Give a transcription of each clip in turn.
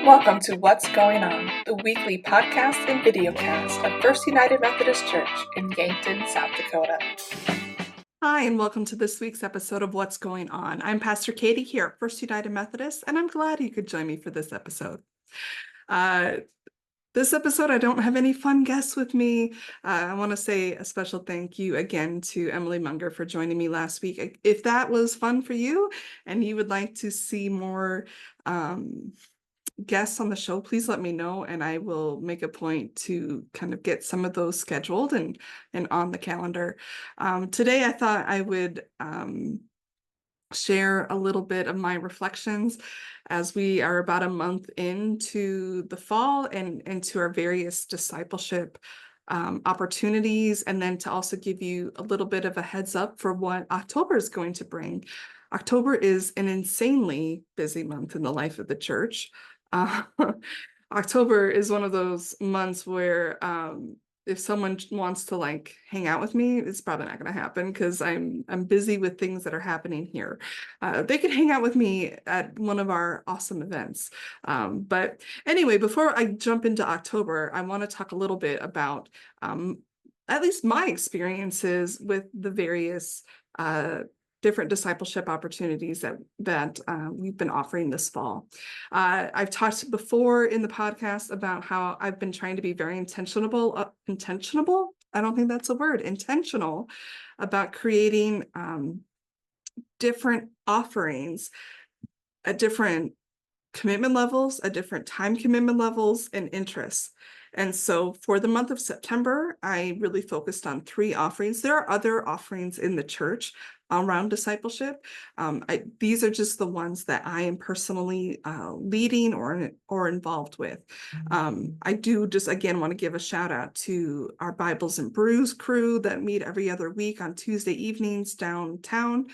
Welcome to What's Going On, the weekly podcast and videocast of First United Methodist Church in Yankton, South Dakota. Hi, and welcome to this week's episode of What's Going On. I'm Pastor Katie here at First United Methodist, and I'm glad you could join me for this episode. This episode, I don't have any fun guests with me. I want to say a special thank you again to Emily Munger for joining me last week. If that was fun for you and you would like to see more guests on the show, please let me know, and I will make a point to kind of get some of those scheduled and on the calendar. Today, I thought I would share a little bit of my reflections as we are about a month into the fall and into our various discipleship opportunities, and then to also give you a little bit of a heads up for what October is going to bring. October is an insanely busy month in the life of the church. October is one of those months where if someone wants to hang out with me, it's probably not going to happen because I'm busy with things that are happening here. They could hang out with me at one of our awesome events. But anyway, before I jump into October, I want to talk a little bit about at least my experiences with the various different discipleship opportunities that we've been offering this fall. I've talked before in the podcast about how I've been trying to be very intentional. I don't think that's a word. Intentional about creating different offerings at different commitment levels, at different time commitment levels and interests. And so for the month of September, I really focused on 3 offerings. There are other offerings in the church around discipleship. These are just the ones that I am personally leading or involved with. I do just, again, want to give a shout out to our Bibles and Brews crew that meet every other week on Tuesday evenings downtown.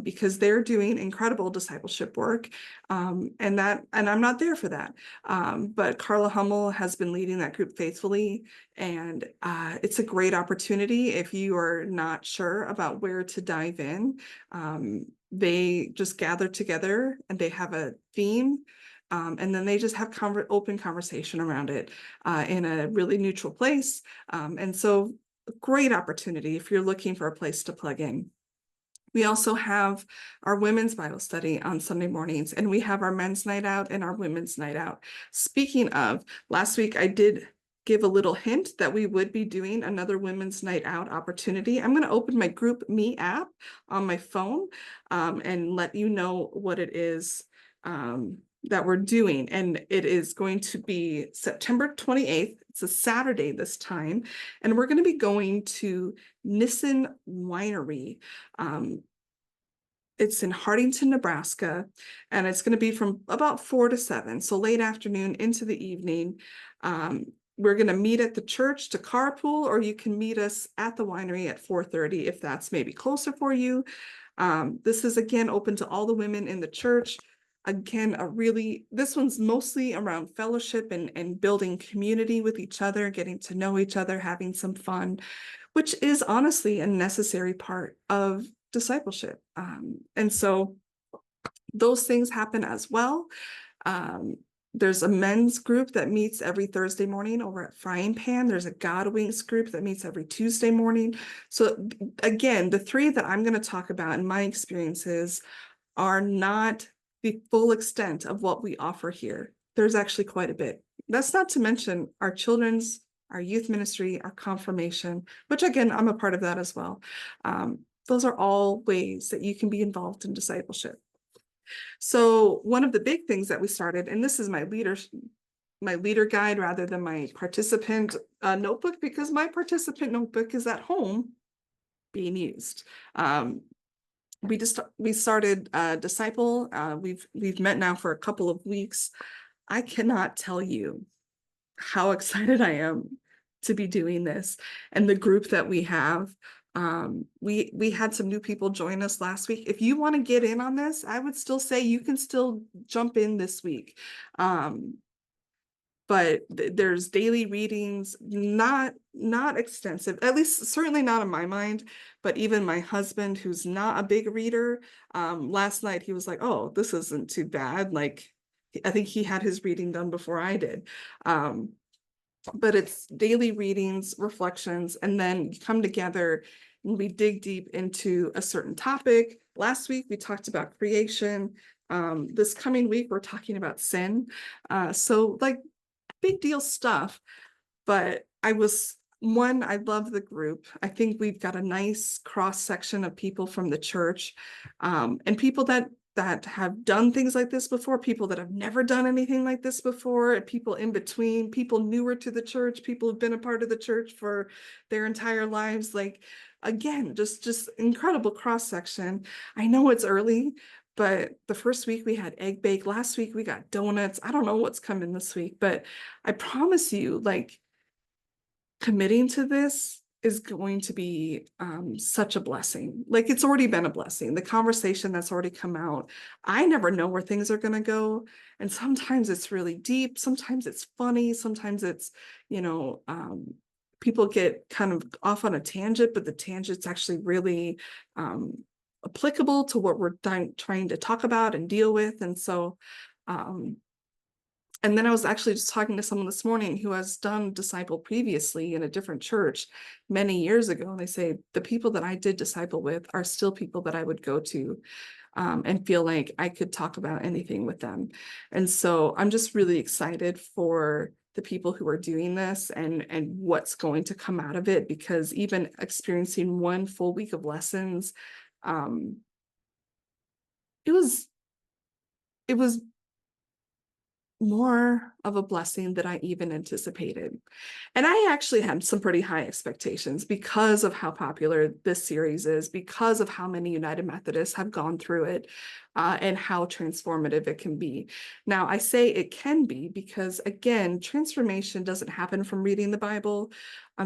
Because they're doing incredible discipleship work, and I'm not there for that. But Carla Hummel has been leading that group faithfully, and it's a great opportunity if you are not sure about where to dive in. They just gather together and they have a theme. And then they just have open conversation around it in a really neutral place. And so a great opportunity if you're looking for a place to plug in. We also have our women's Bible study on Sunday mornings, and we have our men's night out and our women's night out. Speaking of, last week I did give a little hint that we would be doing another women's night out opportunity. I'm going to open my Group Me app on my phone and let you know what it is that we're doing. And it is going to be September 28th. It's a Saturday this time. And we're going to be going to Nissen Winery. It's in Hardington, Nebraska, and it's going to be from about 4 to 7. So late afternoon into the evening. We're going to meet at the church to carpool, or you can meet us at the winery at 4:30 if that's maybe closer for you. This is, again, open to all the women in the church. Again, this one's mostly around fellowship and building community with each other, getting to know each other, having some fun, which is honestly a necessary part of discipleship. And so those things happen as well. There's a men's group that meets every Thursday morning over at Frying Pan. There's a God Wings group that meets every Tuesday morning. So again, the 3 that I'm going to talk about in my experiences are not the full extent of what we offer here. There's actually quite a bit. That's not to mention our children's, our youth ministry, our confirmation, which again, I'm a part of that as well. Those are all ways that you can be involved in discipleship. So one of the big things that we started, and this is my leader guide rather than my participant notebook, because my participant notebook is at home being used. We started Disciple. We've met now for a couple of weeks. I cannot tell you how excited I am to be doing this, and the group that we have. We had some new people join us last week. If you want to get in on this, I would still say you can still jump in this week. But there's daily readings, not extensive, at least certainly not in my mind. But even my husband, who's not a big reader, last night he was like, "Oh, this isn't too bad. Like I think he had his reading done before I did. But it's daily readings, reflections, and then you come together and we dig deep into a certain topic. Last week, we talked about creation. This coming week, we're talking about sin. So like big deal stuff, but I love the group. I think we've got a nice cross section of people from the church, and people that have done things like this before, people that have never done anything like this before, and people in between, people newer to the church, people who've been a part of the church for their entire lives. Like, again, just incredible cross section. I know it's early, but the first week we had egg bake. Last week we got donuts. I don't know what's coming this week, but I promise you, like, committing to this is going to be such a blessing. Like, it's already been a blessing. The conversation that's already come out, I never know where things are going to go. And sometimes it's really deep. Sometimes it's funny. Sometimes it's, people get kind of off on a tangent, but the tangent's actually really applicable to what we're trying to talk about and deal with. And so, and then I was actually just talking to someone this morning who has done disciple previously in a different church many years ago. And they say the people that I did disciple with are still people that I would go to and feel like I could talk about anything with them. And so I'm just really excited for the people who are doing this and what's going to come out of it, because even experiencing one full week of lessons, it was more of a blessing than I even anticipated. And I actually had some pretty high expectations because of how popular this series is, because of how many United Methodists have gone through it, and how transformative it can be. Now, I say it can be because, again, transformation doesn't happen from reading the Bible.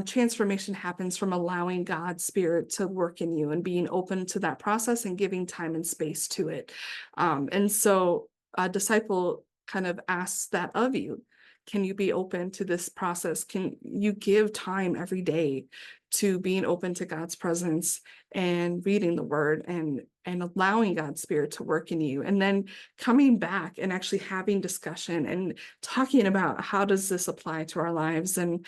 Transformation happens from allowing God's Spirit to work in you and being open to that process and giving time and space to it. And so a disciple kind of asks that of you. Can you be open to this process? Can you give time every day to being open to God's presence and reading the word and allowing God's Spirit to work in you, and then coming back and actually having discussion and talking about how does this apply to our lives and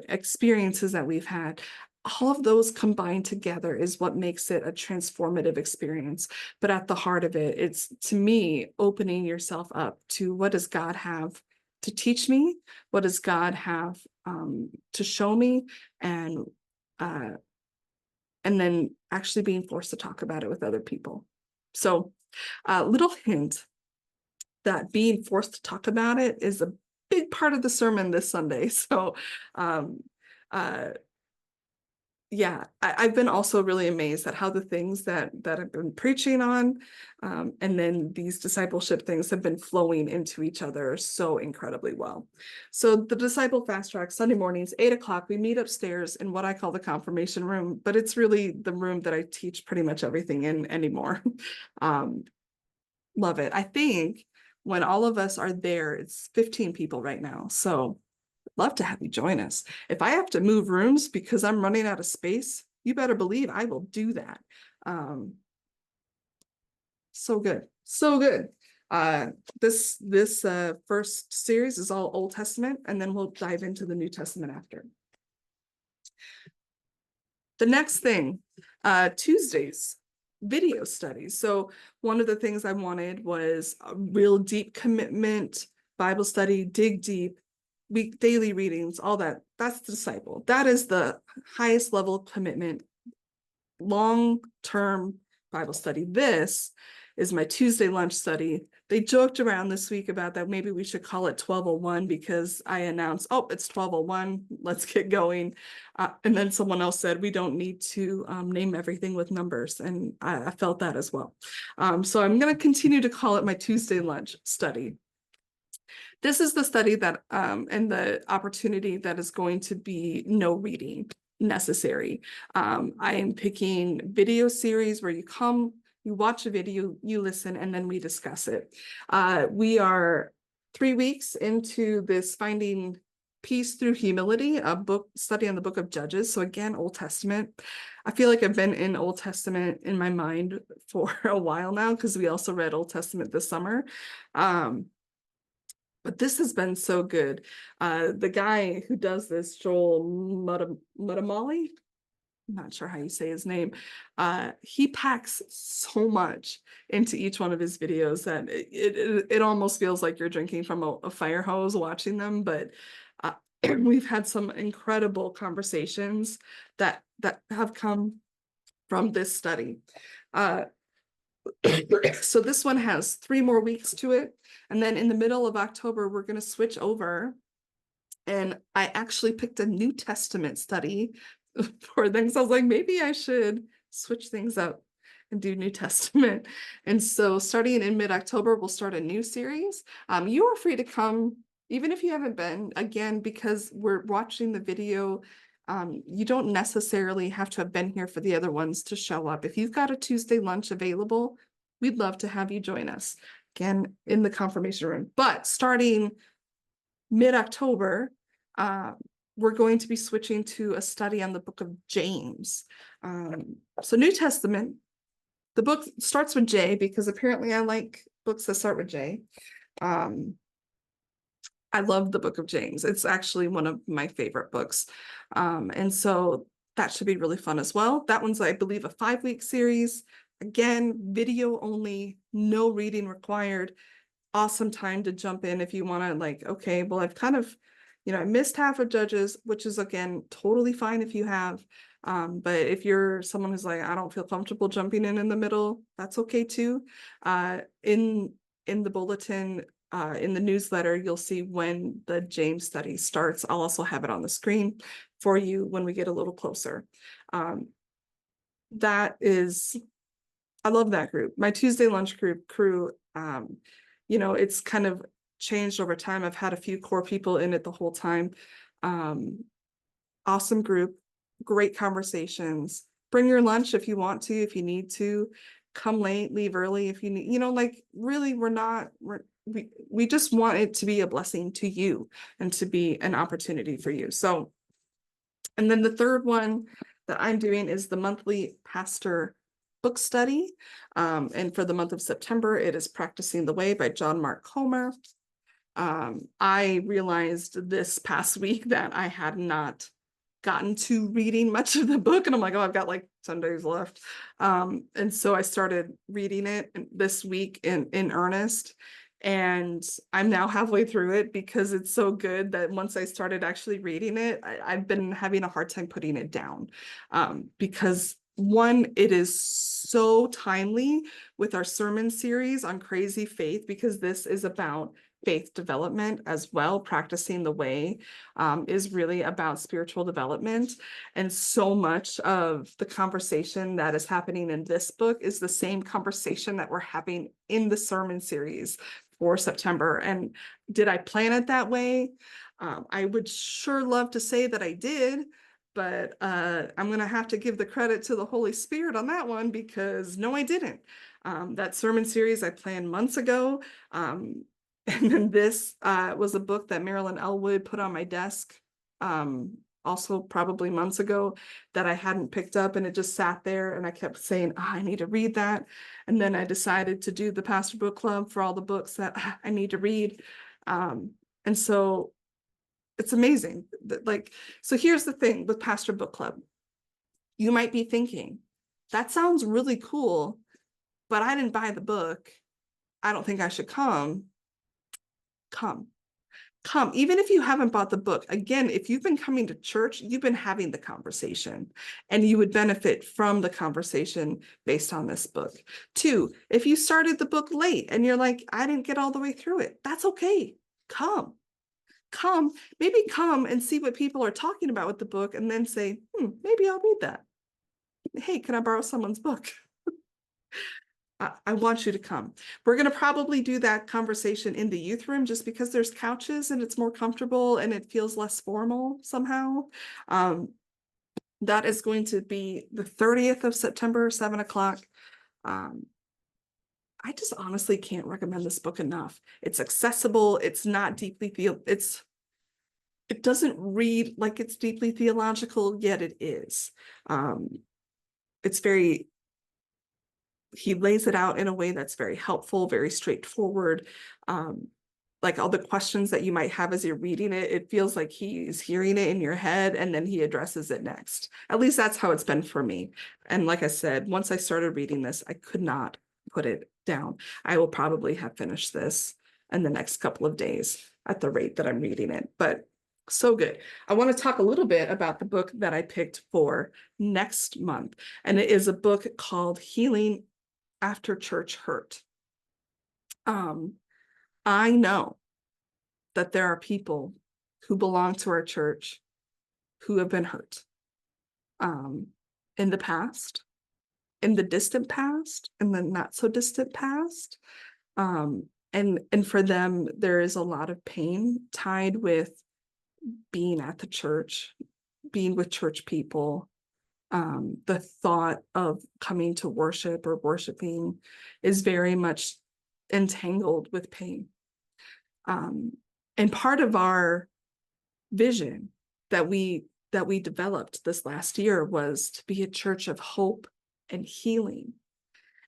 experiences that we've had. All of those combined together is what makes it a transformative experience. But at the heart of it, it's, to me, opening yourself up to what does God have to teach me? What does God have to show me? And then actually being forced to talk about it with other people. So a little hint that being forced to talk about it is a big part of the sermon this Sunday. So yeah, I've been also really amazed at how the things that I've been preaching on, and then these discipleship things have been flowing into each other so incredibly well. So the Disciple Fast Track, Sunday mornings, 8 o'clock, we meet upstairs in what I call the confirmation room, but it's really the room that I teach pretty much everything in anymore. Love it. I think when all of us are there, it's 15 people right now. So love to have you join us. If I have to move rooms because I'm running out of space, you better believe I will do that. So good. So good. This first series is all Old Testament, and then we'll dive into the New Testament after. The next thing, Tuesdays, video studies. So one of the things I wanted was a real deep commitment, Bible study, dig deep, daily readings, all that. That's the disciple. That is the highest level commitment, long-term Bible study. This is my Tuesday lunch study. They joked around this week about that maybe we should call it 1201 because I announced, oh, it's 1201, let's get going. And then someone else said, we don't need to name everything with numbers. And I felt that as well. So I'm going to continue to call it my Tuesday lunch study. This is the study that and the opportunity that is going to be no reading necessary. I am picking video series where you come, you watch a video, you listen, and then we discuss it. We are 3 weeks into this Finding Peace Through Humility, a book study on the book of Judges. So again, Old Testament. I feel like I've been in Old Testament in my mind for a while now because we also read Old Testament this summer. But this has been so good. The guy who does this, Joel Muddamali, I'm not sure how you say his name. He packs so much into each one of his videos that it almost feels like you're drinking from a fire hose watching them. But we've had some incredible conversations that have come from this study. So this one has 3 more weeks to it. And then in the middle of October, we're going to switch over. And I actually picked a New Testament study for things. I was like, maybe I should switch things up and do New Testament. And so starting in mid-October, we'll start a new series. You are free to come, even if you haven't been, again, because we're watching the video. You don't necessarily have to have been here for the other ones to show up. If you've got a Tuesday lunch available, we'd love to have you join us, again, in the confirmation room. But starting mid-October, we're going to be switching to a study on the book of James. So New Testament, the book starts with J because apparently I like books that start with J. I love the book of James. It's actually one of my favorite books. And so that should be really fun as well. That one's, I believe, a 5-week series. Again, video only, no reading required. Awesome time to jump in if you want to, like, okay, well, I've kind of, I missed half of Judges, which is, again, totally fine if you have. But if you're someone who's like, I don't feel comfortable jumping in the middle, that's okay too. In the bulletin, in the newsletter, you'll see when the James study starts. I'll also have it on the screen for you when we get a little closer. That is, I love that group. My Tuesday lunch crew, it's kind of changed over time. I've had a few core people in it the whole time. Awesome group, great conversations. Bring your lunch if you want to, if you need to. Come late, leave early if you need, like, really, we just want it to be a blessing to you and to be an opportunity for you. So, and then the third one that I'm doing is the monthly pastor book study. And for the month of September, it is Practicing the Way by John Mark Comer. I realized this past week that I had not gotten to reading much of the book, and I'm like, oh, I've got like 10 days left. And so I started reading it this week in earnest. And I'm now halfway through it because it's so good that once I started actually reading it, I've been having a hard time putting it down. Because one, it is so timely with our sermon series on crazy faith, because this is about faith development as well. Practicing the Way is really about spiritual development. And so much of the conversation that is happening in this book is the same conversation that we're having in the sermon series for September. And did I plan it that way? I would sure love to say that I did, but I'm going to have to give the credit to the Holy Spirit on that one, because no, I didn't. That sermon series I planned months ago. And then this was a book that Marilyn Elwood put on my desk, also probably months ago, that I hadn't picked up, and it just sat there, and I kept saying, oh, I need to read that. And then I decided to do the Pastor Book Club for all the books that I need to read. And so it's amazing. Like, so here's the thing with Pastor Book Club. You might be thinking, that sounds really cool, but I didn't buy the book. I don't think I should come. Come. Even if you haven't bought the book. Again, if you've been coming to church, you've been having the conversation, and you would benefit from the conversation based on this book. 2, if you started the book late and you're like, I didn't get all the way through it, that's okay. Come, maybe come and see what people are talking about with the book, and then say, maybe I'll read that. Hey, can I borrow someone's book? I want you to come. We're going to probably do that conversation in the youth room, just because there's couches and it's more comfortable and it feels less formal somehow. That is going to be the 30th of September, 7:00. I just honestly can't recommend this book enough. It's accessible. It's not deeply it doesn't read like it's deeply theological, yet it is. It's very, he lays it out in a way that's very helpful, very straightforward. like all the questions that you might have as you're reading it, it feels like he's hearing it in your head and then he addresses it next. At least that's how it's been for me. And like I said, once I started reading this, I could not put it down. I will probably have finished this in the next couple of days at the rate that I'm reading it, but so good. I want to talk a little bit about the book that I picked for next month. And it is a book called Healing After Church Hurt. I know that there are people who belong to our church who have been hurt in the past, in the distant past, in the not so distant past. And for them, there is a lot of pain tied with being at the church, being with church people. The thought of coming to worship or worshiping is very much entangled with pain. And part of our vision that we developed this last year was to be a church of hope and healing.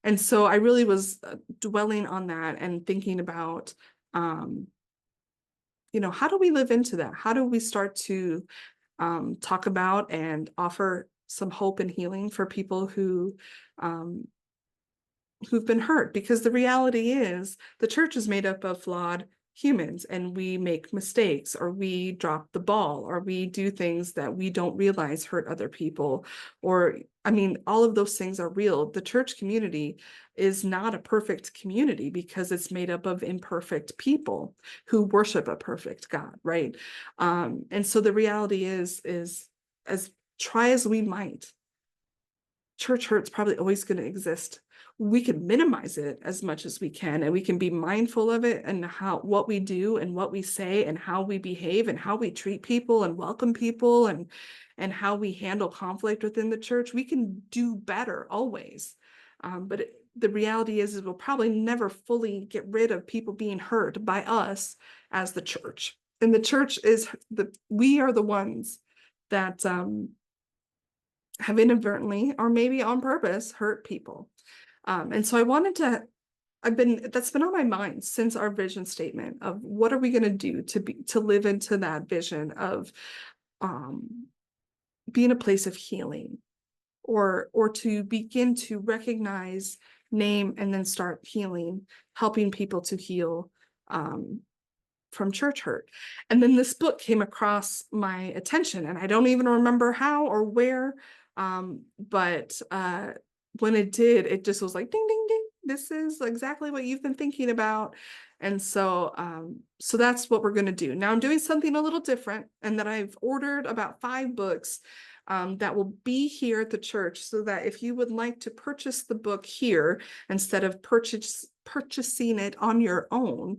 And so I really was dwelling on that and thinking about, how do we live into that? How do we start to talk about and offer some hope and healing for people who've been hurt? Because the reality is the church is made up of flawed humans, and we make mistakes, or we drop the ball, or we do things that we don't realize hurt other people. Or, I mean, all of those things are real. The church community is not a perfect community because it's made up of imperfect people who worship a perfect God, right? And so the reality is as try as we might, church hurt's probably always going to exist. We can minimize it as much as we can, and we can be mindful of it and what we do and what we say and how we behave and how we treat people and welcome people and how we handle conflict within the church. We can do better always. But the reality is we'll probably never fully get rid of people being hurt by us as the church. And the church we are the ones that have inadvertently or maybe on purpose hurt people. And so I wanted to, that's been on my mind since our vision statement of what are we going to do to live into that vision of being a place of healing, or to begin to recognize, name, and then start healing, helping people to heal from church hurt. And then this book came across my attention, and I don't even remember how or where, but when it did, it just was like, ding, ding, ding. This is exactly what you've been thinking about. And so, so that's what we're going to do. Now I'm doing something a little different, and that I've ordered about 5 books that will be here at the church, so that if you would like to purchase the book here instead of purchasing it on your own,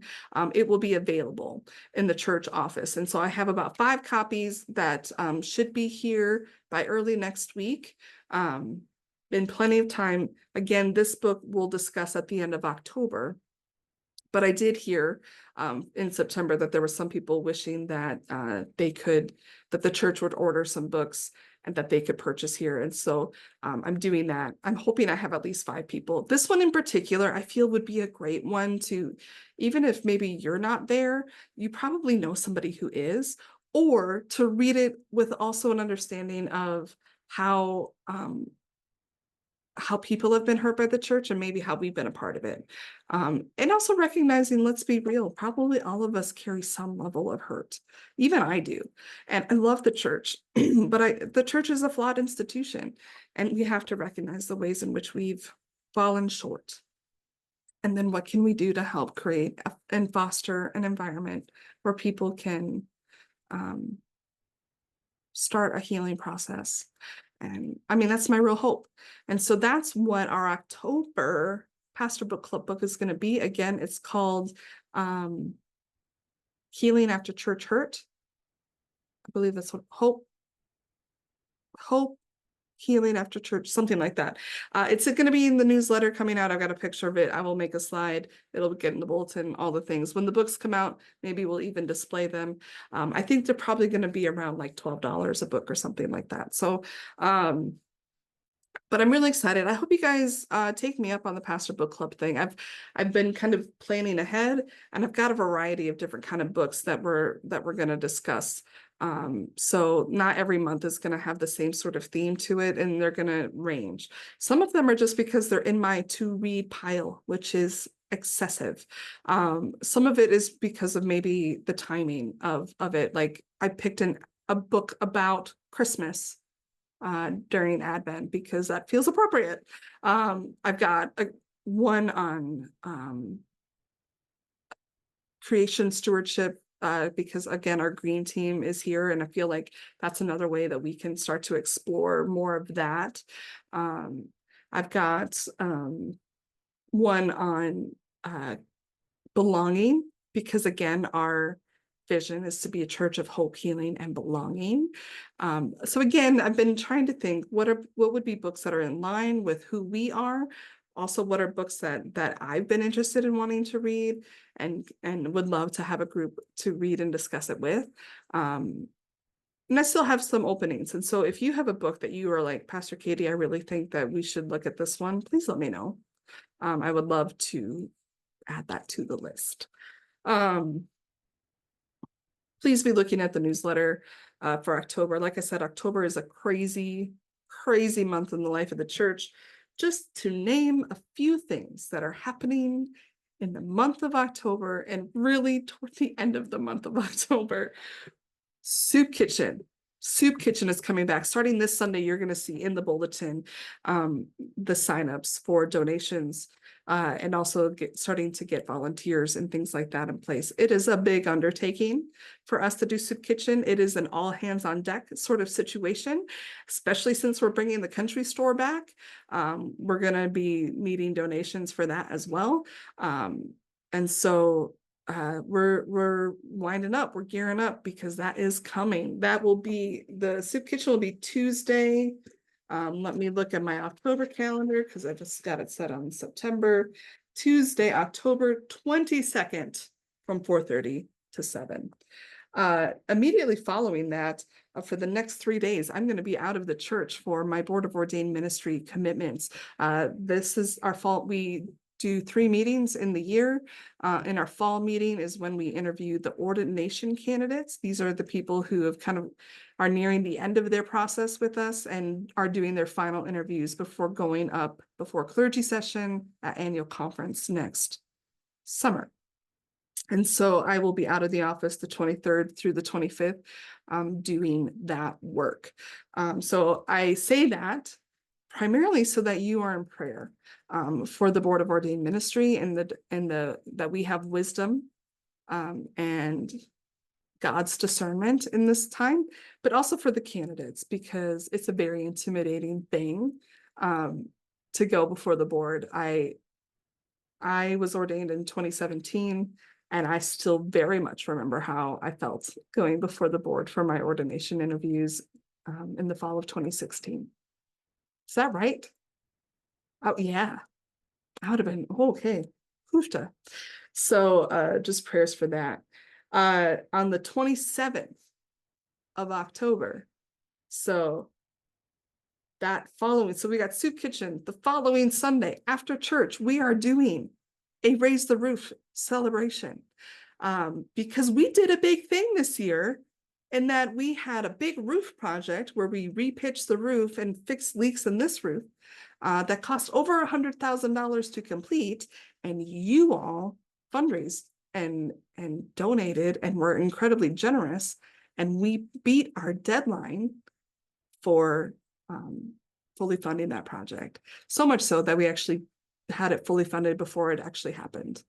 it will be available in the church office. And so I have about 5 copies that should be here by early next week. In plenty of time. Again, this book we'll discuss at the end of October. But I did hear in September that there were some people wishing that that the church would order some books and that they could purchase here. And so I'm doing that. I'm hoping I have at least 5 people. This one in particular, I feel would be a great one to, even if maybe you're not there, you probably know somebody who is, or to read it with also an understanding of how people have been hurt by the church and maybe how we've been a part of it. And also recognizing, let's be real, probably all of us carry some level of hurt. Even I do. And I love the church, but the church is a flawed institution, and we have to recognize the ways in which we've fallen short. And then what can we do to help create and foster an environment where people can start a healing process. And I mean, that's my real hope. And so that's what our October Pastor Book Club book is going to be. Again, it's called Healing After Church Hurt. I believe that's what hope, healing after church, something like that. It's going to be in the newsletter coming out. I've got a picture of it. I will make a slide. It'll get in the bulletin, all the things. When the books come out, maybe we'll even display them. I think they're probably going to be around like $12 a book or something like that. So But I'm really excited. I hope you guys take me up on the Pastor Book Club thing. I've been kind of planning ahead, and I've got a variety of different kind of books that we're going to discuss. So not every month is going to have the same sort of theme to it, and they're going to range. Some of them are just because they're in my to read pile, which is excessive. Some of it is because of maybe the timing of it. Like I picked a book about Christmas during Advent because that feels appropriate. I've got one on creation stewardship because again, our green team is here, and I feel like that's another way that we can start to explore more of that. I've got one on belonging because again, our vision is to be a church of hope, healing, and belonging. So again, I've been trying to think what would be books that are in line with who we are. Also, what are books that I've been interested in wanting to read and would love to have a group to read and discuss it with. And I still have some openings. And so if you have a book that you are like, Pastor Katie, I really think that we should look at this one, please let me know. I would love to add that to the list. Please be looking at the newsletter for October. Like I said, October is a crazy, crazy month in the life of the church. Just to name a few things that are happening in the month of October and really toward the end of the month of October. Soup Kitchen. Soup Kitchen is coming back. Starting this Sunday, you're going to see in the bulletin the signups for donations and also starting to get volunteers and things like that in place. It is a big undertaking for us to do Soup Kitchen. It is an all hands on deck sort of situation, especially since we're bringing the country store back. We're going to be needing donations for that as well. And so we're winding up, we're gearing up because that is coming. That will be the Soup Kitchen will be Tuesday. Let me look at my October calendar because I just got it set on September. Tuesday, October 22nd from 4:30 to 7. Immediately following that, for the next 3 days, I'm going to be out of the church for my Board of Ordained Ministry commitments. This is our fall. We do 3 meetings in the year. In our fall meeting is when we interview the ordination candidates. These are the people who have are nearing the end of their process with us and are doing their final interviews before going up before clergy session at annual conference next summer. And so I will be out of the office the 23rd through the 25th doing that work. So I say that primarily so that you are in prayer for the Board of Ordained Ministry and that we have wisdom and God's discernment in this time, but also for the candidates, because it's a very intimidating thing to go before the board. I was ordained in 2017, and I still very much remember how I felt going before the board for my ordination interviews in the fall of 2016. Is that right? Oh, yeah. I would have been, okay. Hoofta. So just prayers for that. On the 27th of October, so we got Soup Kitchen. The following Sunday after church, we are doing a Raise the Roof celebration because we did a big thing this year in that we had a big roof project where we repitched the roof and fixed leaks in this roof that cost over $100,000 to complete, and you all fundraised and donated and were incredibly generous, and we beat our deadline for fully funding that project. So much so that we actually had it fully funded before it actually happened.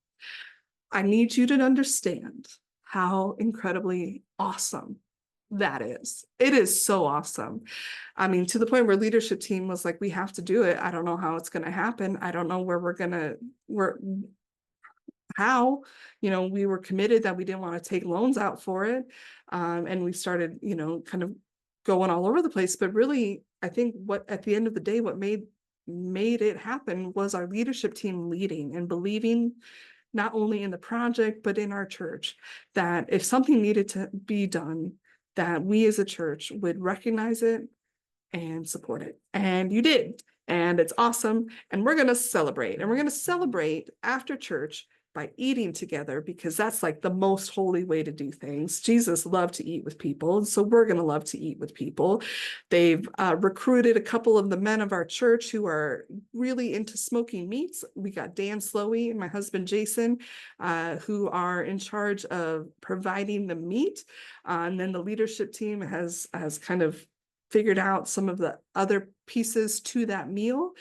I need you to understand how incredibly awesome that is. It is so awesome. I mean, to the point where leadership team was like, we have to do it. I don't know how it's going to happen. I don't know where how, we were committed that we didn't want to take loans out for it. And we started, kind of going all over the place. But really, I think at the end of the day, what made it happen was our leadership team leading and believing not only in the project, but in our church, that if something needed to be done, that we as a church would recognize it and support it. And you did. and it's awesome. And we're going to celebrate, and we're going to celebrate after church by eating together, because that's like the most holy way to do things. Jesus loved to eat with people, and so we're going to love to eat with people. They've recruited a couple of the men of our church who are really into smoking meats. We got Dan Slowey and my husband Jason, who are in charge of providing the meat. And then the leadership team has kind of figured out some of the other pieces to that meal.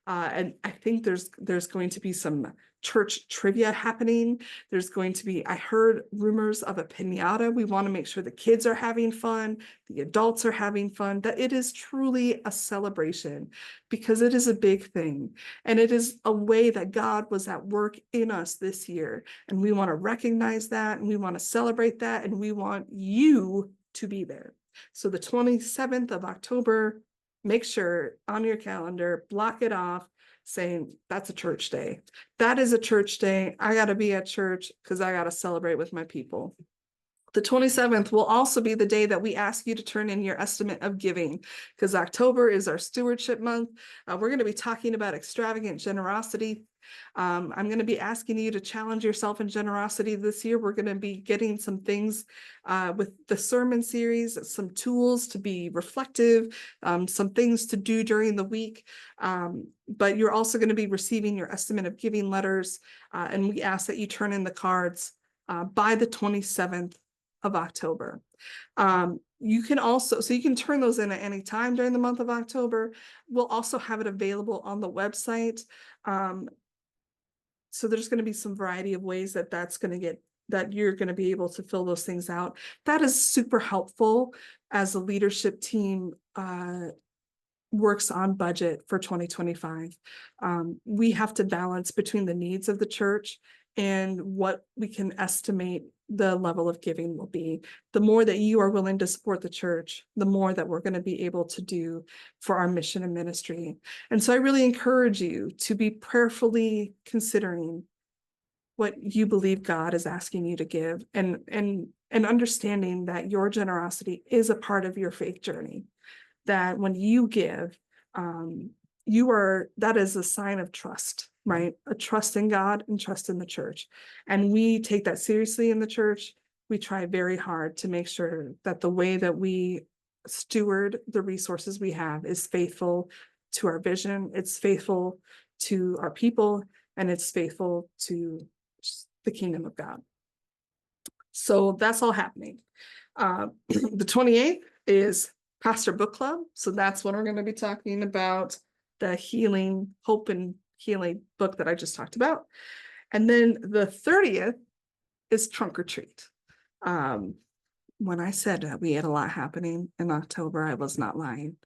And I think there's going to be some church trivia happening. There's going to be, I heard rumors of a piñata. We want to make sure the kids are having fun, the adults are having fun, that it is truly a celebration, because it is a big thing. And it is a way that God was at work in us this year. And we want to recognize that, and we want to celebrate that, and we want you to be there. So the 27th of October, make sure on your calendar, block it off, saying that's a church day. That is a church day. I got to be at church because I got to celebrate with my people. The 27th will also be the day that we ask you to turn in your estimate of giving, because October is our stewardship month. We're going to be talking about extravagant generosity. I'm going to be asking you to challenge yourself in generosity this year. We're going to be getting some things with the sermon series, some tools to be reflective, some things to do during the week. But you're also going to be receiving your estimate of giving letters. And we ask that you turn in the cards by the 27th of October. You can also, so you can turn those in at any time during the month of October. We'll also have it available on the website. So there's going to be some variety of ways that that you're going to be able to fill those things out. That is super helpful as a leadership team works on budget for 2025. We have to balance between the needs of the church and what we can estimate the level of giving will be. The more that you are willing to support the church, the more that we're going to be able to do for our mission and ministry. And so I really encourage you to be prayerfully considering what you believe God is asking you to give, and understanding that your generosity is a part of your faith journey. That when you give, that is a sign of trust, right? A trust in God and trust in the church. And we take that seriously in the church. We try very hard to make sure that the way that we steward the resources we have is faithful to our vision, it's faithful to our people, and it's faithful to the kingdom of God. So that's all happening. The 28th is Pastor Book Club. So that's when we're going to be talking about the healing, hope and healing book that I just talked about. And then the 30th is Trunk or Treat. When I said that we had a lot happening in October, I was not lying.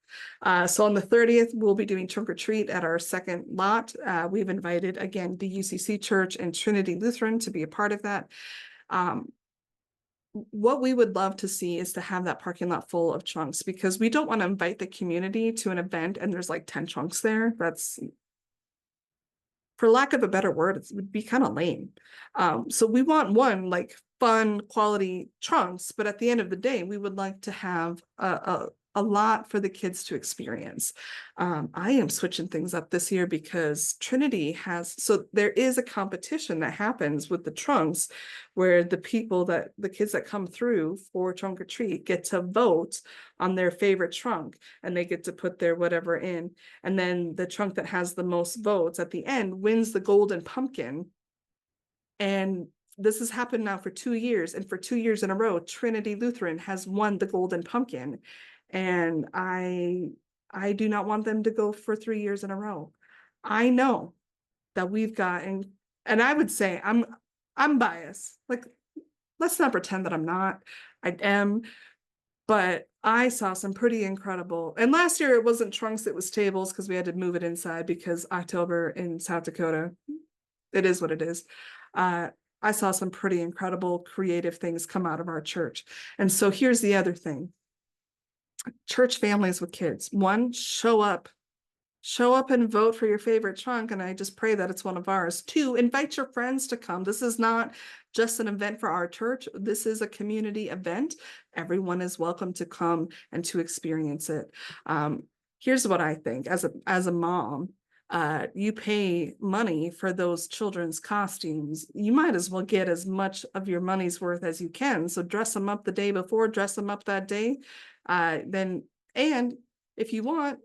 So on the 30th, we'll be doing Trunk or Treat at our second lot. We've invited, again, the UCC Church and Trinity Lutheran to be a part of that. What we would love to see is to have that parking lot full of trunks, because we don't want to invite the community to an event and there's like 10 trunks there. That's, for lack of a better word, it would be kind of lame. So we want like fun, quality trunks, but at the end of the day, we would like to have a lot for the kids to experience. I am switching things up this year because Trinity so there is a competition that happens with the trunks where the kids that come through for Trunk or Treat get to vote on their favorite trunk, and they get to put their whatever in. And then the trunk that has the most votes at the end wins the golden pumpkin. And this has happened now for 2 years, and for 2 years in a row, Trinity Lutheran has won the golden pumpkin. And I do not want them to go for 3 years in a row. I know that we've gotten, and I would say I'm biased. Like, let's not pretend that I'm not. I am, but I saw some pretty incredible. And last year it wasn't trunks, it was tables, because we had to move it inside because October in South Dakota, it is what it is. I saw some pretty incredible creative things come out of our church. And so here's the other thing. Church families with kids. One, show up and vote for your favorite trunk. And I just pray that it's one of ours. Two, invite your friends to come. This is not just an event for our church. This is a community event. Everyone is welcome to come and to experience it. here's what I think as a mom. You pay money for those children's costumes. You might as well get as much of your money's worth as you can. So dress them up the day before, dress them up that day. And if you want,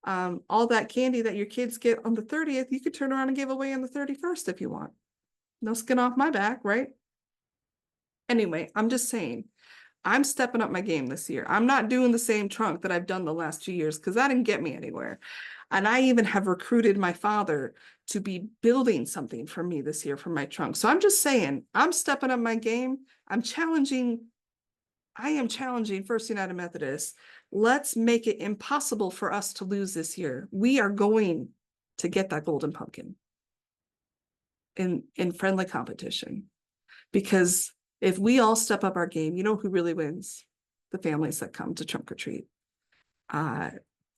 all that candy that your kids get on the 30th, you could turn around and give away on the 31st if you want. No skin off my back, right? Anyway, I'm just saying, I'm stepping up my game this year. I'm not doing the same trunk that I've done the last 2 years because that didn't get me anywhere. And I even have recruited my father to be building something for me this year for my trunk. So I'm just saying, I'm stepping up my game. I am challenging First United Methodist. Let's make it impossible for us to lose this year. We are going to get that golden pumpkin in friendly competition. Because if we all step up our game, you know who really wins? The families that come to trunk or treat.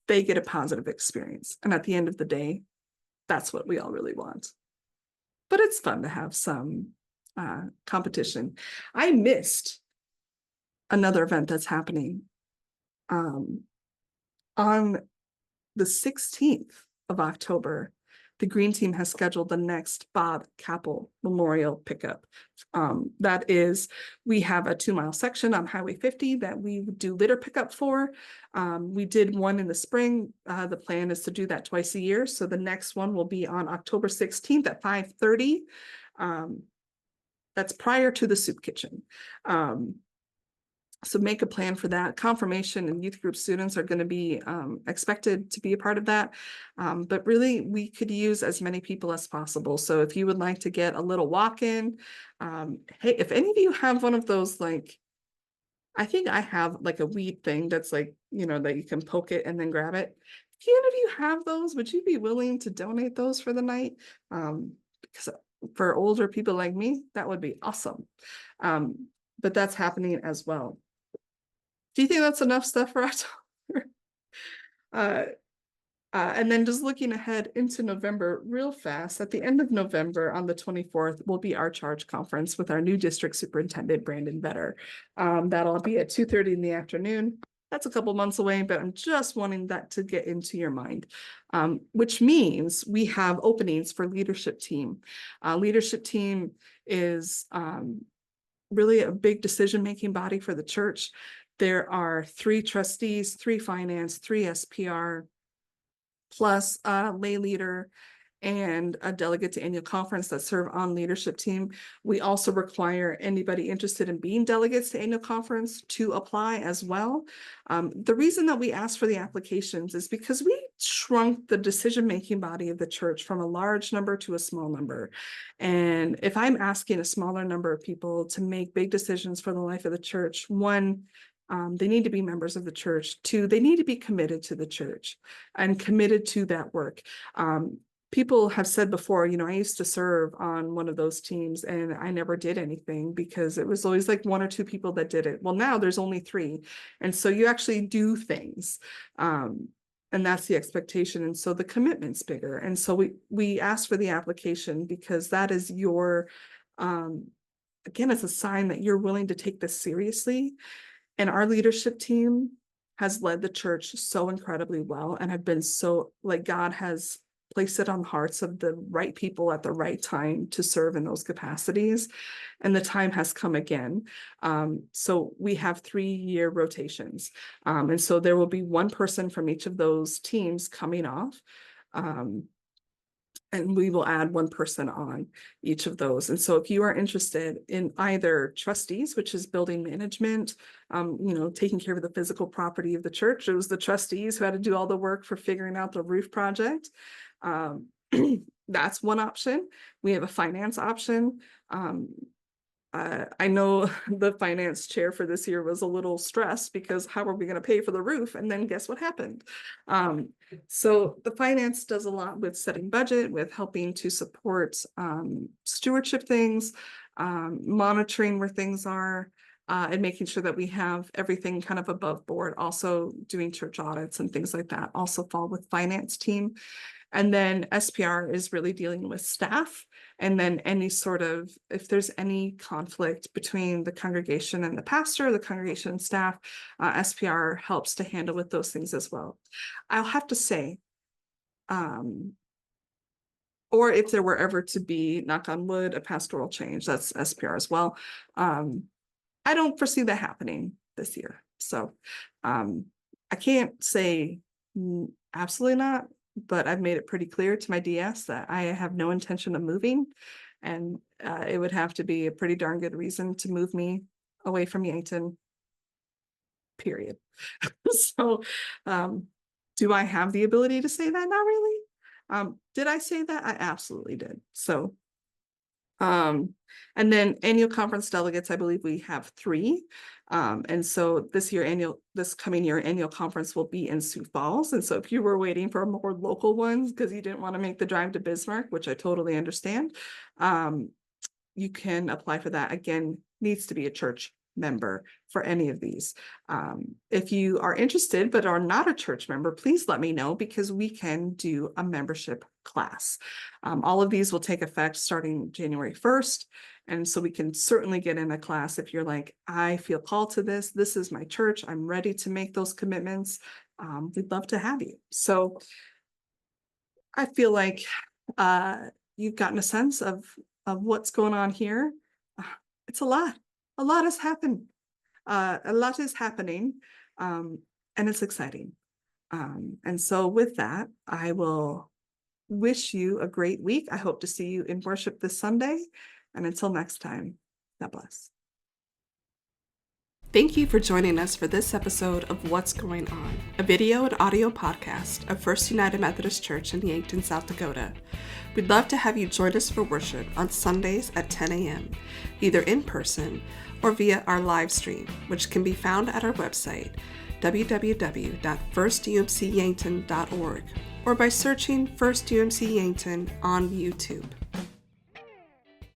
They get a positive experience. And at the end of the day, that's what we all really want. But it's fun to have some competition. I missed another event that's happening on the 16th of October. The Green Team has scheduled the next Bob Capel Memorial Pickup. That is, we have a 2-mile section on Highway 50 that we do litter pickup for. We did one in the spring. The plan is to do that twice a year. So the next one will be on October 16th at 5:30. That's prior to the soup kitchen. So make a plan for that. Confirmation and youth group students are going to be expected to be a part of that. But really, we could use as many people as possible. So if you would like to get a little walk-in, hey, if any of you have one of those, like, I think I have like a weed thing that's like, that you can poke it and then grab it. If any of you have those, would you be willing to donate those for the night? Because for older people like me, that would be awesome. But that's happening as well. Do you think that's enough stuff for October? And then just looking ahead into November real fast, at the end of November on the 24th will be our Charge Conference with our new district superintendent, Brandon Vetter. That'll be at 2:30 in the afternoon. That's a couple months away, but I'm just wanting that to get into your mind, which means we have openings for leadership team. Leadership team is really a big decision-making body for the church. There are 3 trustees, 3 finance, 3 SPR, plus a lay leader and a delegate to annual conference that serve on leadership team. We also require anybody interested in being delegates to annual conference to apply as well. The reason that we ask for the applications is because we shrunk the decision-making body of the church from a large number to a small number. And if I'm asking a smaller number of people to make big decisions for the life of the church, one, they need to be members of the church. 2, they need to be committed to the church and committed to that work. People have said before, I used to serve on one of those teams and I never did anything because it was always like 1 or 2 people that did it. Well, now there's only 3. And so you actually do things. And that's the expectation. And so the commitment's bigger. And so we ask for the application because that is your, again, it's a sign that you're willing to take this seriously. And our leadership team has led the church so incredibly well and have been so, like, God has placed it on the hearts of the right people at the right time to serve in those capacities. And the time has come again. So we have 3-year rotations. And so there will be 1 person from each of those teams coming off. And we will add 1 person on each of those. And so if you are interested in either trustees, which is building management, taking care of the physical property of the church, it was the trustees who had to do all the work for figuring out the roof project. That's one option. We have a finance option. I know the finance chair for this year was a little stressed because how are we going to pay for the roof? And then guess what happened? So the finance does a lot with setting budget, with helping to support stewardship things, monitoring where things are, and making sure that we have everything kind of above board. Also doing church audits and things like that also fall with finance team. And then SPR is really dealing with staff. And then any sort of, if there's any conflict between the congregation and the pastor, the congregation and staff, SPR helps to handle with those things as well. I'll have to say, or if there were ever to be, knock on wood, a pastoral change, that's SPR as well. I don't foresee that happening this year. So I can't say absolutely not, but I've made it pretty clear to my DS that I have no intention of moving. And it would have to be a pretty darn good reason to move me away from Yankton, period. So do I have the ability to say that? Not really. Did I say that? I absolutely did. So, and then annual conference delegates, I believe we have 3. And so this coming year, annual conference will be in Sioux Falls. And so if you were waiting for more local ones because you didn't want to make the drive to Bismarck, which I totally understand, you can apply for that. Again, needs to be a church member for any of these. If you are interested but are not a church member, please let me know, because we can do a membership class. All of these will take effect starting January 1st. And so we can certainly get in a class if you're like, I feel called to this. This is my church. I'm ready to make those commitments. We'd love to have you. So I feel like you've gotten a sense of what's going on here. It's a lot. A lot has happened. A lot is happening, and it's exciting. And so with that, I will wish you a great week. I hope to see you in worship this Sunday. And until next time, God bless. Thank you for joining us for this episode of What's Going On, a video and audio podcast of First United Methodist Church in Yankton, South Dakota. We'd love to have you join us for worship on Sundays at 10 a.m., either in person or via our live stream, which can be found at our website, www.firstumcyankton.org, or by searching First UMC Yankton on YouTube.